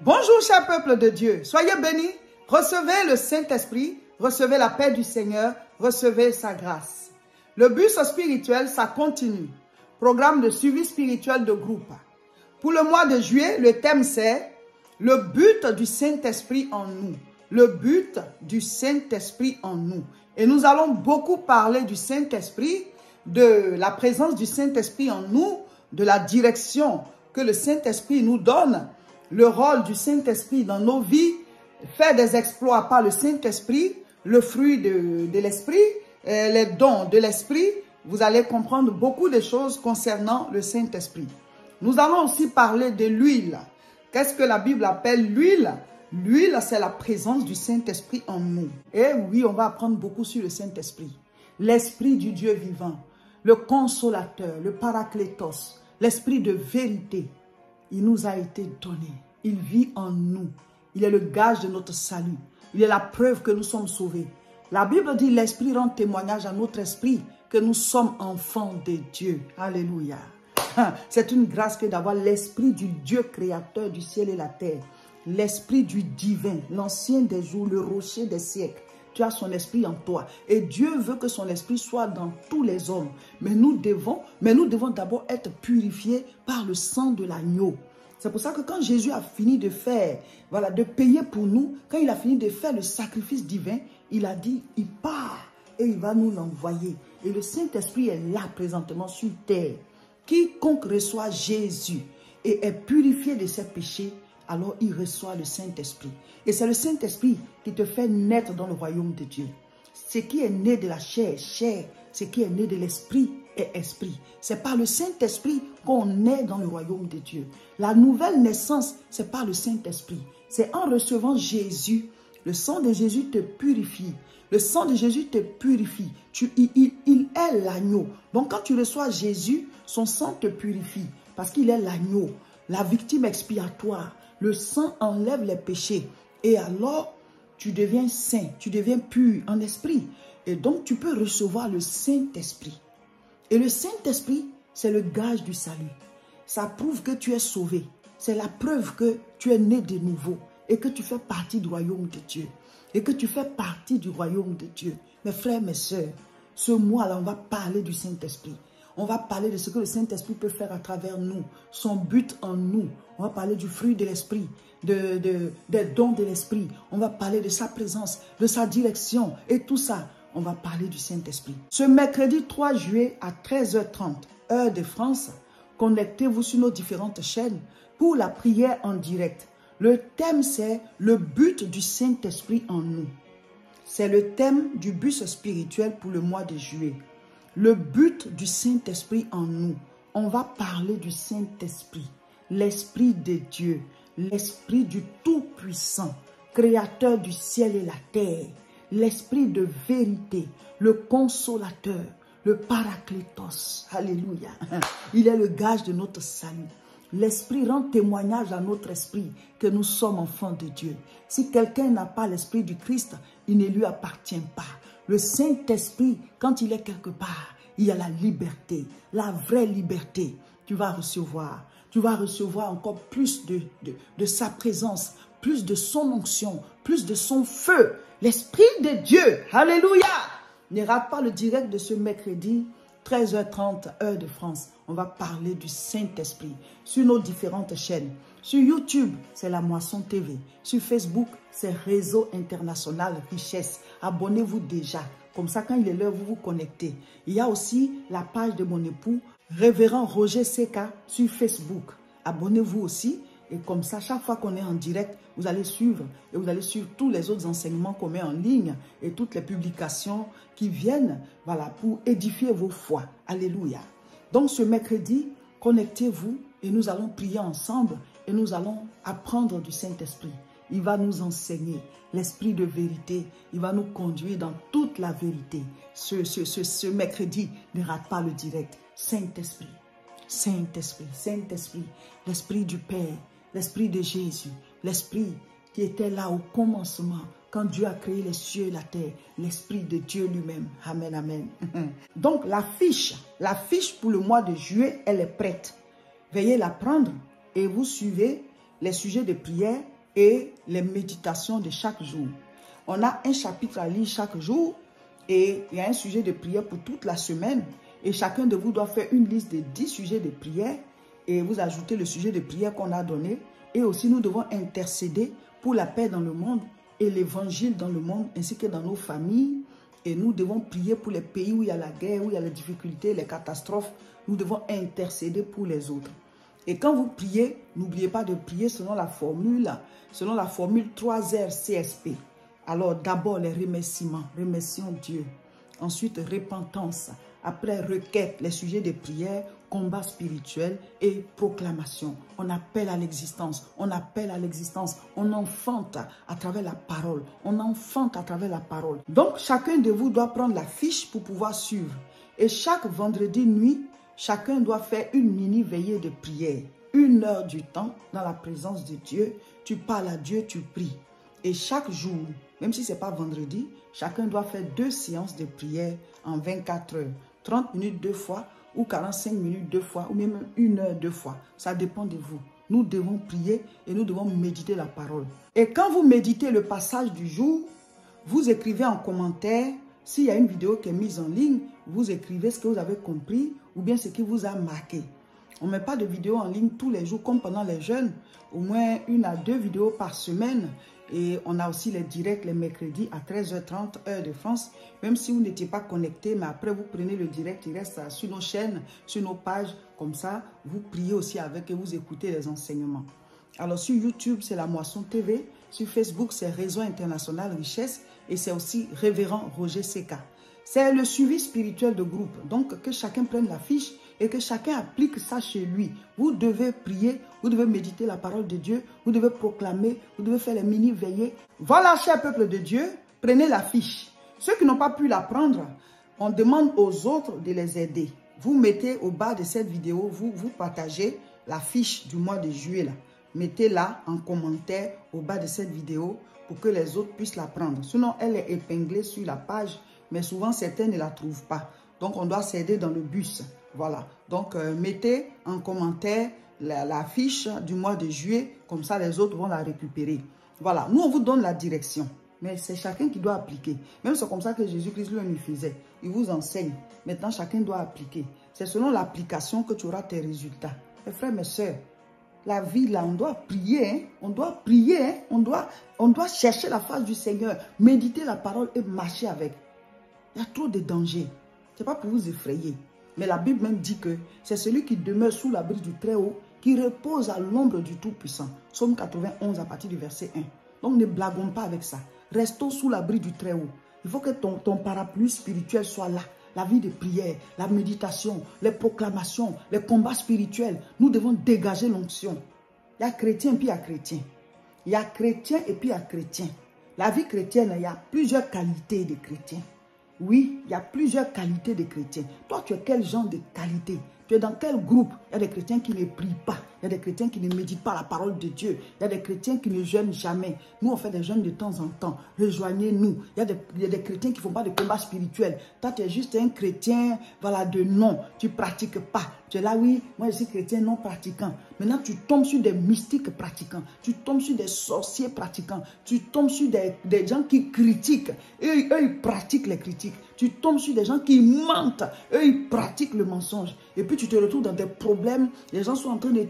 Bonjour cher peuple de Dieu, soyez bénis, recevez le Saint-Esprit, recevez la paix du Seigneur, recevez sa grâce. Le bus spirituel, ça continue. Programme de suivi spirituel de groupe. Pour le mois de juillet, le thème c'est le but du Saint-Esprit en nous. Le but du Saint-Esprit en nous. Et nous allons beaucoup parler du Saint-Esprit, de la présence du Saint-Esprit en nous, de la direction que le Saint-Esprit nous donne, le rôle du Saint-Esprit dans nos vies, faire des exploits par le Saint-Esprit, le fruit de l'Esprit, les dons de l'Esprit. Vous allez comprendre beaucoup de choses concernant le Saint-Esprit. Nous allons aussi parler de l'huile. Qu'est-ce que la Bible appelle l'huile? L'huile, c'est la présence du Saint-Esprit en nous. Et oui, on va apprendre beaucoup sur le Saint-Esprit. L'Esprit du Dieu vivant, le consolateur, le paraclétos, l'Esprit de vérité. Il nous a été donné. Il vit en nous. Il est le gage de notre salut. Il est la preuve que nous sommes sauvés. La Bible dit l'Esprit rend témoignage à notre esprit que nous sommes enfants de Dieu. Alléluia. C'est une grâce que d'avoir l'Esprit du Dieu créateur du ciel et la terre. L'Esprit du divin, l'ancien des jours, le rocher des siècles. Tu as son esprit en toi. Et Dieu veut que son esprit soit dans tous les hommes. Mais nous devons d'abord être purifiés par le sang de l'agneau. C'est pour ça que quand Jésus a fini de faire, voilà, de payer pour nous, quand il a fini de faire le sacrifice divin, il a dit, il part et il va nous l'envoyer. Et le Saint-Esprit est là présentement sur terre. Quiconque reçoit Jésus et est purifié de ses péchés, alors il reçoit le Saint-Esprit. Et c'est le Saint-Esprit qui te fait naître dans le royaume de Dieu. Ce qui est né de la chair, chair. Ce qui est né de l'esprit est esprit. C'est par le Saint-Esprit qu'on naît dans le royaume de Dieu. La nouvelle naissance, c'est par le Saint-Esprit. C'est en recevant Jésus. Le sang de Jésus te purifie. Le sang de Jésus te purifie. Il est l'agneau. Donc quand tu reçois Jésus, son sang te purifie. Parce qu'il est l'agneau, la victime expiatoire. Le sang enlève les péchés. Et alors, tu deviens saint, tu deviens pur en esprit. Et donc, tu peux recevoir le Saint-Esprit. Et le Saint-Esprit, c'est le gage du salut. Ça prouve que tu es sauvé. C'est la preuve que tu es né de nouveau et que tu fais partie du royaume de Dieu. Et que tu fais partie du royaume de Dieu. Mes frères, mes sœurs, ce mois-là, on va parler du Saint-Esprit. On va parler de ce que le Saint-Esprit peut faire à travers nous, son but en nous. On va parler du fruit de l'Esprit, des dons de l'Esprit. On va parler de sa présence, de sa direction et tout ça. On va parler du Saint-Esprit. Ce mercredi 3 juillet à 13h30, heure de France, connectez-vous sur nos différentes chaînes pour la prière en direct. Le thème, c'est le but du Saint-Esprit en nous. C'est le thème du bus spirituel pour le mois de juillet. Le but du Saint-Esprit en nous. On va parler du Saint-Esprit, l'Esprit de Dieu, l'Esprit du Tout-Puissant, créateur du ciel et la terre, l'Esprit de vérité, le consolateur, le paraclétos. Alléluia. Il est le gage de notre salut. L'Esprit rend témoignage à notre esprit que nous sommes enfants de Dieu. Si quelqu'un n'a pas l'Esprit du Christ, il ne lui appartient pas. Le Saint-Esprit, quand il est quelque part, il y a la liberté, la vraie liberté. Tu vas recevoir encore plus de sa présence, plus de son onction, plus de son feu. L'Esprit de Dieu, alléluia! Ne rate pas le direct de ce mercredi, 13h30, heure de France. On va parler du Saint-Esprit sur nos différentes chaînes. Sur YouTube, c'est La Moisson TV. Sur Facebook, c'est Réseau International Richesse. Abonnez-vous déjà. Comme ça, quand il est l'heure, vous vous connectez. Il y a aussi la page de mon époux, Révérend Roger Seka, sur Facebook. Abonnez-vous aussi. Et comme ça, chaque fois qu'on est en direct, vous allez suivre. Et vous allez suivre tous les autres enseignements qu'on met en ligne et toutes les publications qui viennent, voilà, pour édifier vos foi. Alléluia. Donc ce mercredi, connectez-vous et nous allons prier ensemble et nous allons apprendre du Saint-Esprit. Il va nous enseigner l'esprit de vérité. Il va nous conduire dans toute la vérité. Ce mercredi, ne rate pas le direct. Saint-Esprit, Saint-Esprit, Saint-Esprit, l'Esprit du Père, l'Esprit de Jésus, l'Esprit qui était là au commencement, quand Dieu a créé les cieux et la terre, l'Esprit de Dieu lui-même. Amen, amen. Donc l'affiche pour le mois de juillet, elle est prête. Veuillez la prendre et vous suivez les sujets de prière et les méditations de chaque jour. On a un chapitre à lire chaque jour et il y a un sujet de prière pour toute la semaine. Et chacun de vous doit faire une liste de 10 sujets de prière et vous ajoutez le sujet de prière qu'on a donné. Et aussi, nous devons intercéder pour la paix dans le monde et l'évangile dans le monde, ainsi que dans nos familles. Et nous devons prier pour les pays où il y a la guerre, où il y a les difficultés, les catastrophes. Nous devons intercéder pour les autres. Et quand vous priez, n'oubliez pas de prier selon la formule 3R CSP. Alors d'abord les remerciements, remercions Dieu. Ensuite repentance. Après requête, les sujets de prière, combat spirituel et proclamation. On appelle à l'existence, on appelle à l'existence, on enfante à travers la parole, on enfante à travers la parole. Donc chacun de vous doit prendre la fiche pour pouvoir suivre. Et chaque vendredi nuit, chacun doit faire une mini veillée de prière. 1 heure du temps dans la présence de Dieu, tu parles à Dieu, tu pries. Et chaque jour, même si ce n'est pas vendredi, chacun doit faire 2 séances de prière en 24 heures. 30 minutes 2 fois ou 45 minutes 2 fois ou même 1 heure 2 fois. Ça dépend de vous. Nous devons prier et nous devons méditer la parole. Et quand vous méditez le passage du jour, vous écrivez en commentaire. S'il y a une vidéo qui est mise en ligne, vous écrivez ce que vous avez compris ou bien ce qui vous a marqué. On ne met pas de vidéos en ligne tous les jours comme pendant les jeûnes. Au moins 1 à 2 vidéos par semaine. Et on a aussi les directs les mercredis à 13h30 heure de France. Même si vous n'étiez pas connecté, mais après vous prenez le direct, il reste sur nos chaînes, sur nos pages. Comme ça, vous priez aussi avec et vous écoutez les enseignements. Alors sur YouTube, c'est La Moisson TV. Sur Facebook, c'est Réseau International Richesse. Et c'est aussi Révérend Roger Seka. C'est le suivi spirituel de groupe. Donc, que chacun prenne la fiche et que chacun applique ça chez lui. Vous devez prier, vous devez méditer la parole de Dieu, vous devez proclamer, vous devez faire les mini-veillées. Voilà, cher peuple de Dieu, prenez la fiche. Ceux qui n'ont pas pu la prendre, on demande aux autres de les aider. Vous mettez au bas de cette vidéo, vous partagez la fiche du mois de juillet. Mettez-la en commentaire au bas de cette vidéo pour que les autres puissent la prendre. Sinon, elle est épinglée sur la page, mais souvent certains ne la trouvent pas. Donc, on doit s'aider dans le bus. Voilà. Donc, mettez en commentaire la fiche du mois de juillet. Comme ça, les autres vont la récupérer. Voilà. Nous, on vous donne la direction. Mais c'est chacun qui doit appliquer. Même c'est comme ça que Jésus-Christ lui faisait. Il vous enseigne. Maintenant, chacun doit appliquer. C'est selon l'application que tu auras tes résultats. Mes frères, mes soeurs, la vie, là, on doit prier. Hein? On doit prier. Hein? On doit chercher la face du Seigneur. Méditer la parole et marcher avec. Il y a trop de dangers. Ce n'est pas pour vous effrayer. Mais la Bible même dit que c'est celui qui demeure sous l'abri du Très-Haut qui repose à l'ombre du Tout-Puissant. Psaume 91 à partir du verset 1. Donc ne blaguons pas avec ça. Restons sous l'abri du Très-Haut. Il faut que ton parapluie spirituel soit là. La vie de prière, la méditation, les proclamations, les combats spirituels. Nous devons dégager l'onction. Il y a chrétien et puis il y a chrétien. Il y a chrétien et puis il y a chrétien. La vie chrétienne, il y a plusieurs qualités de chrétiens. Oui, il y a plusieurs qualités de chrétiens. Toi, tu es quel genre de qualité? Tu es dans quel groupe? Il y a des chrétiens qui ne prient pas. Il y a des chrétiens qui ne méditent pas la parole de Dieu. Il y a des chrétiens qui ne jeûnent jamais. Nous, on fait des jeûnes de temps en temps. Rejoignez-nous. Il y a des chrétiens qui ne font pas de combat spirituel. Toi, tu es juste un chrétien, voilà, de nom. Tu ne pratiques pas. Tu es là, oui, moi, je suis chrétien non pratiquant. Maintenant, tu tombes sur des mystiques pratiquants. Tu tombes sur des sorciers pratiquants. Tu tombes sur des gens qui critiquent. Eux, ils pratiquent les critiques. Tu tombes sur des gens qui mentent. Eux, ils pratiquent le mensonge. Et puis, tu te retrouves dans des problèmes. Les gens sont en train de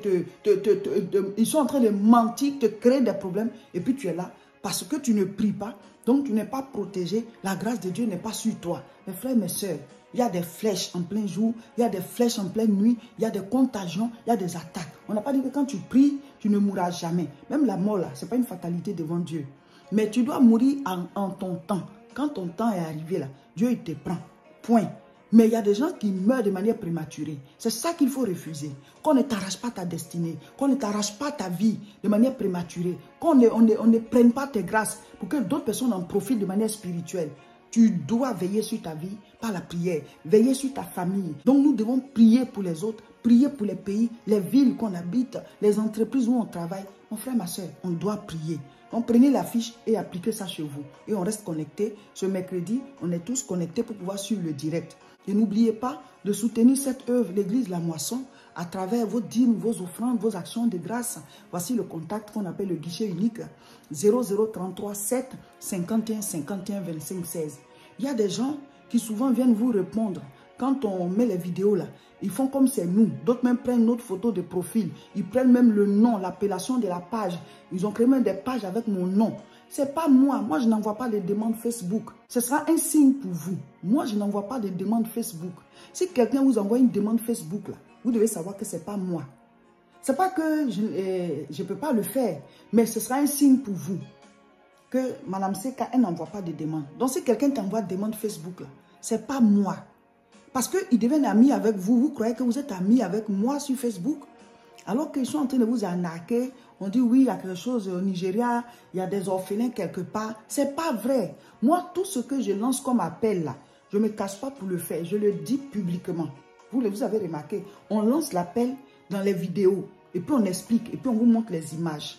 ils sont en train de mentir, te créer des problèmes. Et puis, tu es là parce que tu ne pries pas. Donc, tu n'es pas protégé. La grâce de Dieu n'est pas sur toi. Mes frères, mes soeurs, il y a des flèches en plein jour. Il y a des flèches en pleine nuit. Il y a des contagions. Il y a des attaques. On n'a pas dit que quand tu pries, tu ne mourras jamais. Même la mort, là, ce n'est pas une fatalité devant Dieu. Mais tu dois mourir en ton temps. Quand ton temps est arrivé, là, Dieu, il te prend. Point. Mais il y a des gens qui meurent de manière prématurée. C'est ça qu'il faut refuser. Qu'on ne t'arrache pas ta destinée. Qu'on ne t'arrache pas ta vie de manière prématurée. Qu'on ne prenne pas tes grâces pour que d'autres personnes en profitent de manière spirituelle. Tu dois veiller sur ta vie par la prière. Veiller sur ta famille. Donc nous devons prier pour les autres. Prier pour les pays, les villes qu'on habite, les entreprises où on travaille. Mon frère, ma soeur, on doit prier. Donc prenez la fiche et appliquez ça chez vous. Et on reste connecté. Ce mercredi, on est tous connectés pour pouvoir suivre le direct. Et n'oubliez pas de soutenir cette œuvre, l'église La Moisson, à travers vos dîmes, vos offrandes, vos actions de grâce. Voici le contact qu'on appelle le guichet unique 0033 7 51 51 25 16. Il y a des gens qui souvent viennent vous répondre. Quand on met les vidéos là, ils font comme c'est nous. D'autres même prennent notre photo de profil. Ils prennent même le nom, l'appellation de la page. Ils ont créé même des pages avec mon nom. C'est pas moi. Moi, je n'envoie pas de demandes Facebook. Ce sera un signe pour vous. Moi, je n'envoie pas de demandes Facebook. Si quelqu'un vous envoie une demande Facebook, là, vous devez savoir que ce n'est pas moi. Ce n'est pas que je ne peux pas le faire, mais ce sera un signe pour vous que Madame Seka, elle n'envoie pas de demande. Donc, si quelqu'un t'envoie une demande Facebook, ce n'est pas moi. Parce qu'ils deviennent amis avec vous. Vous croyez que vous êtes amis avec moi sur Facebook? Alors qu'ils sont en train de vous arnaquer. On dit oui, il y a quelque chose au Nigeria, il y a des orphelins quelque part. Ce n'est pas vrai. Moi, tout ce que je lance comme appel là, je ne me cache pas pour le faire. Je le dis publiquement. Vous avez remarqué, on lance l'appel dans les vidéos. Et puis on explique. Et puis on vous montre les images.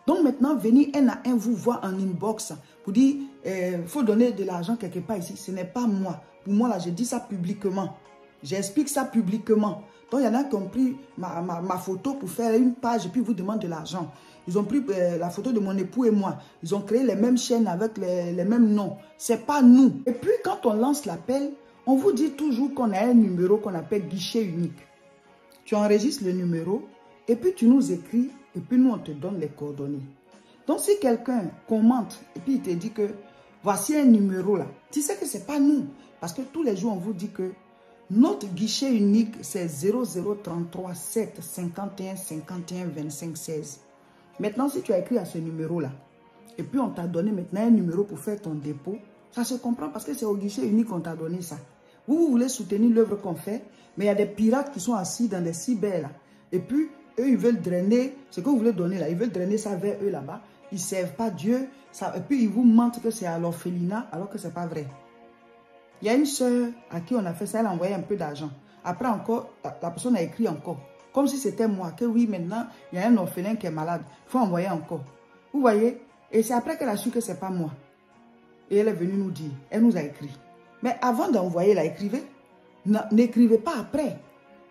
Donc maintenant, venir un à un vous voir en inbox pour dire, il faut donner de l'argent quelque part ici. Ce n'est pas moi. Pour moi, là, je dis ça publiquement. J'explique ça publiquement. Donc, il y en a qui ont pris ma photo pour faire une page et puis vous demandent de l'argent. Ils ont pris la photo de mon époux et moi. Ils ont créé les mêmes chaînes avec les mêmes noms. Ce n'est pas nous. Et puis, quand on lance l'appel, on vous dit toujours qu'on a un numéro qu'on appelle guichet unique. Tu enregistres le numéro et puis tu nous écris et puis nous, on te donne les coordonnées. Donc, si quelqu'un commente et puis il te dit que voici un numéro là, tu sais que ce n'est pas nous. Parce que tous les jours, on vous dit que notre guichet unique, c'est 0033 7 51 51 25 16. Maintenant, si tu as écrit à ce numéro-là, et puis on t'a donné maintenant un numéro pour faire ton dépôt, ça se comprend parce que c'est au guichet unique qu'on t'a donné ça. Vous voulez soutenir l'œuvre qu'on fait, mais il y a des pirates qui sont assis dans les cyber là. Et puis, eux, ils veulent drainer ce que vous voulez donner là. Ils veulent drainer ça vers eux là-bas. Ils ne servent pas Dieu. Ça, et puis, ils vous mentent que c'est à l'orphelinat alors que ce n'est pas vrai. Il y a une soeur à qui on a fait ça, elle a envoyé un peu d'argent. Après encore, la personne a écrit encore. Comme si c'était moi, que oui, maintenant, il y a un orphelin qui est malade. Il faut envoyer encore. Vous voyez? Et c'est après qu'elle a su que ce n'est pas moi. Et elle est venue nous dire. Elle nous a écrit. Mais avant d'envoyer, elle a écrivé. N'écrivez pas après.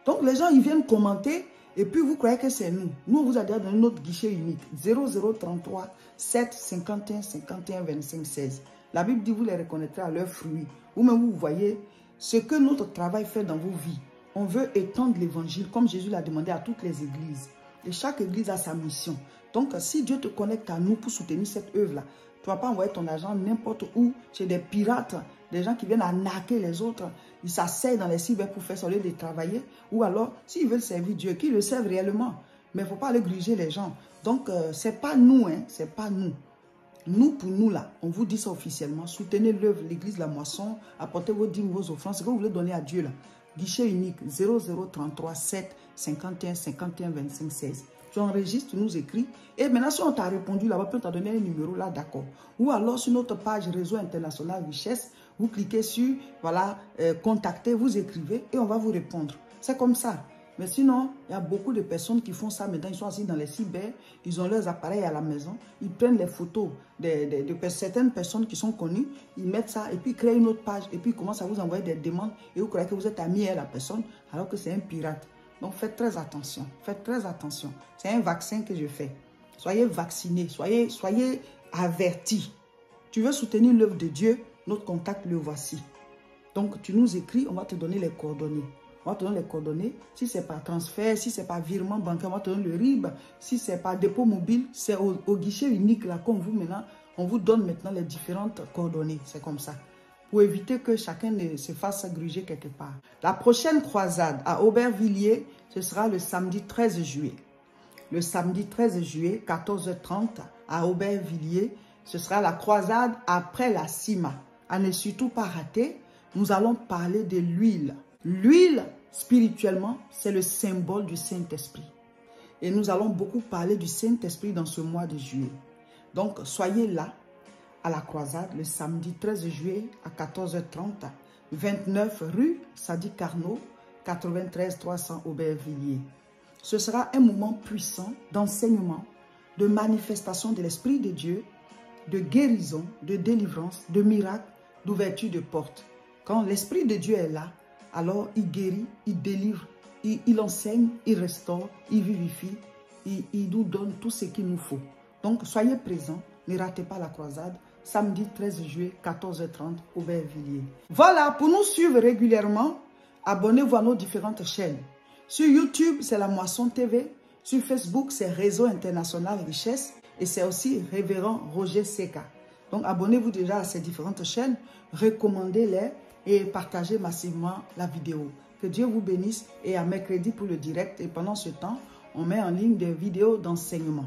Donc, les gens, ils viennent commenter. Et puis, vous croyez que c'est nous. Nous, on vous a déjà donné notre guichet unique. 0033 7 51 51 25 16. La Bible dit, vous les reconnaîtrez à leurs fruits. Ou même vous voyez ce que notre travail fait dans vos vies. On veut étendre l'évangile comme Jésus l'a demandé à toutes les églises. Et chaque église a sa mission. Donc, si Dieu te connecte à nous pour soutenir cette œuvre-là, tu ne vas pas envoyer ton argent n'importe où chez des pirates, des gens qui viennent arnaquer les autres. Ils s'asseyent dans les cyber pour faire ça au lieu de travailler. Ou alors, s'ils veulent servir Dieu, qu'ils le servent réellement. Mais il ne faut pas aller gruger les gens. Donc, ce n'est pas nous, hein, ce n'est pas nous. Nous, pour nous, là, on vous dit ça officiellement. Soutenez l'œuvre, l'église La Moisson. Apportez vos dîmes, vos offrandes. Ce que vous voulez donner à Dieu, là. Guichet unique 0033 7 51 51 25 16. Tu enregistres, tu nous écris. Et maintenant, si on t'a répondu là-bas, puis on t'a donné un numéro là, d'accord. Ou alors, sur notre page Réseau International Richesse, vous cliquez sur, voilà, contacter, vous écrivez et on va vous répondre. C'est comme ça. Mais sinon, il y a beaucoup de personnes qui font ça maintenant. Ils sont assis dans les cyber, ils ont leurs appareils à la maison, ils prennent les photos de certaines personnes qui sont connues, ils mettent ça et puis ils créent une autre page et puis ils commencent à vous envoyer des demandes et vous croyez que vous êtes ami à la personne alors que c'est un pirate. Donc faites très attention, faites très attention. C'est un vaccin que je fais. Soyez vaccinés, soyez avertis. Tu veux soutenir l'œuvre de Dieu, notre contact le voici. Donc tu nous écris, on va te donner les coordonnées. On va te donner les coordonnées. Si ce n'est pas transfert, si ce n'est pas virement bancaire, on va te donner le RIB. Si ce n'est pas dépôt mobile, c'est au guichet unique là qu'on vous maintenant. On vous donne maintenant les différentes coordonnées. C'est comme ça. Pour éviter que chacun ne se fasse gruger quelque part. La prochaine croisade à Aubervilliers, ce sera le samedi 13 juillet. Le samedi 13 juillet, 14h30 à Aubervilliers, ce sera la croisade après la CIMA. À ne surtout pas rater, nous allons parler de l'huile. L'huile, spirituellement, c'est le symbole du Saint-Esprit. Et nous allons beaucoup parler du Saint-Esprit dans ce mois de juillet. Donc, soyez là à la croisade le samedi 13 juillet à 14h30, 29 rue Sadi Carnot, 93 300 Aubervilliers. Ce sera un moment puissant d'enseignement, de manifestation de l'Esprit de Dieu, de guérison, de délivrance, de miracles, d'ouverture de portes. Quand l'Esprit de Dieu est là, alors il guérit, il délivre il enseigne, il restaure, il vivifie, il nous donne tout ce qu'il nous faut. Donc, soyez présents, ne ratez pas la croisade. Samedi 13 juillet, 14h30, Aubervilliers. Voilà, pour nous suivre régulièrement, abonnez-vous à nos différentes chaînes. Sur YouTube, c'est La Moisson TV. Sur Facebook, c'est Réseau International Richesse. Et c'est aussi Révérend Roger Seka. Donc, abonnez-vous déjà à ces différentes chaînes, recommandez-les et partagez massivement la vidéo. Que Dieu vous bénisse et à mercredi pour le direct. Et pendant ce temps, on met en ligne des vidéos d'enseignement.